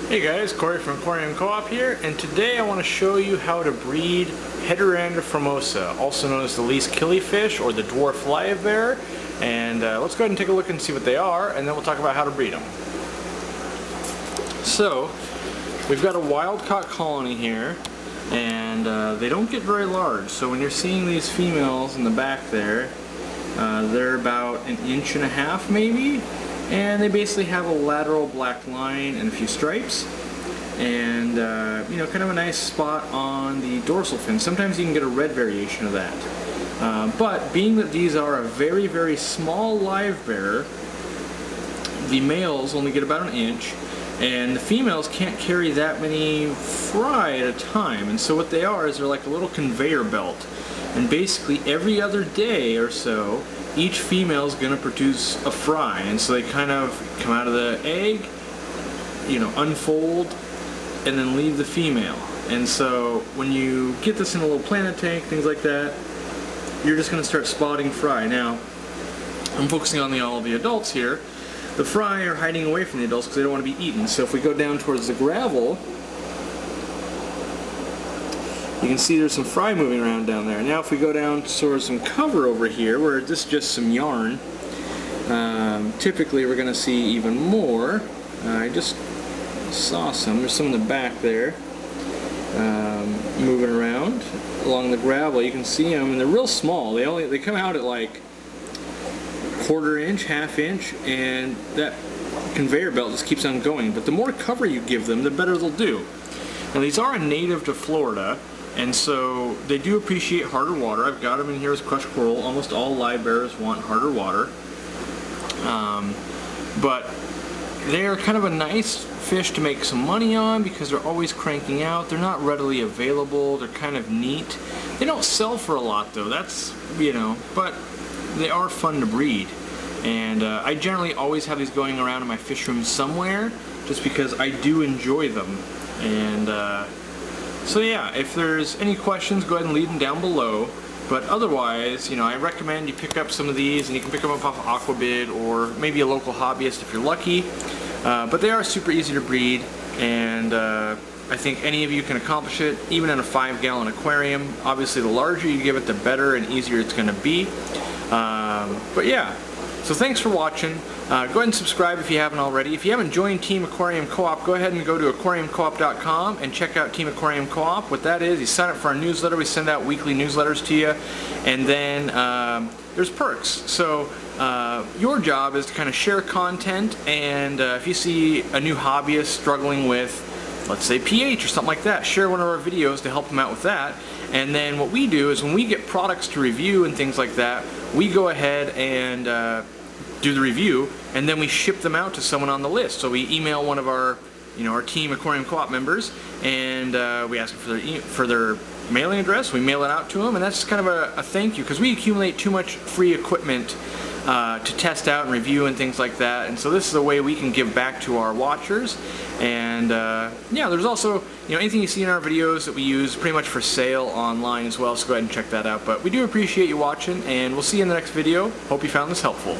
Hey guys, Corey from Aquarium Co-op here, and today I want to show you how to breed Heterandria Formosa, also known as the Least Killifish or the dwarf Livebearer. And let's go ahead and take a look and see what they are, and then we'll talk about how to breed them. So, we've got a wild-caught colony here, and they don't get very large. So when you're seeing these females in the back there, they're about 1.5 inches maybe. And they basically have a lateral black line and a few stripes, and you know, kind of a nice spot on the dorsal fin. Sometimes you can get a red variation of that. But being that these are a very, very small Livebearer, the males only get about 1 inch, and the females can't carry that many fry at a time. And so what they are is they're like a little conveyor belt. And basically every other day or so, each female is going to produce a fry, and so they kind of come out of the egg, you know, unfold, and then leave the female. And so when you get this in a little planet tank, things like that, you're just going to start spotting fry. Now, I'm focusing on all the adults here. The fry are hiding away from the adults because they don't want to be eaten. So if we go down towards the gravel, you can see there's some fry moving around down there. Now if we go down towards some cover over here, where this is just some yarn, typically we're going to see even more. I just saw some. There's some in the back there moving around along the gravel. You can see them, and they're real small. They come out at like 1/4 inch, 1/2 inch, and that conveyor belt just keeps on going. But the more cover you give them, the better they'll do. Now these are a native to Florida, and so they do appreciate harder water. I've got them in here as crushed coral. Almost all Livebearers want harder water. But they're kind of a nice fish to make some money on because they're always cranking out. They're not readily available. They're kind of neat. They don't sell for a lot though. That's, you know, but they are fun to breed. And I generally always have these going around in my fish room somewhere just because I do enjoy them. And so yeah, if there's any questions, go ahead and leave them down below. But otherwise, you know, I recommend you pick up some of these, and you can pick them up off Aquabid or maybe a local hobbyist if you're lucky. But they are super easy to breed, and I think any of you can accomplish it, even in a 5-gallon aquarium. Obviously, the larger you give it, the better and easier it's going to be. But yeah. So thanks for watching. Go ahead and subscribe if you haven't already. If you haven't joined Team Aquarium Co-op, go ahead and go to aquariumcoop.com and check out Team Aquarium Co-op. What that is, you sign up for our newsletter. We send out weekly newsletters to you. And then there's perks. So your job is to kind of share content, and if you see a new hobbyist struggling with, let's say, pH or something like that, share one of our videos to help them out with that. And then what we do is when we get products to review and things like that, we go ahead and do the review, and then we ship them out to someone on the list. So we email one of our, you know, our Team Aquarium Co-op members, and we ask them for their mailing address. We mail it out to them, and that's kind of a thank you, because we accumulate too much free equipment to test out and review and things like that. And so this is a way we can give back to our watchers. And yeah, there's also, you know, anything you see in our videos that we use pretty much for sale online as well, so go ahead and check that out. But we do appreciate you watching, and we'll see you in the next video. Hope you found this helpful.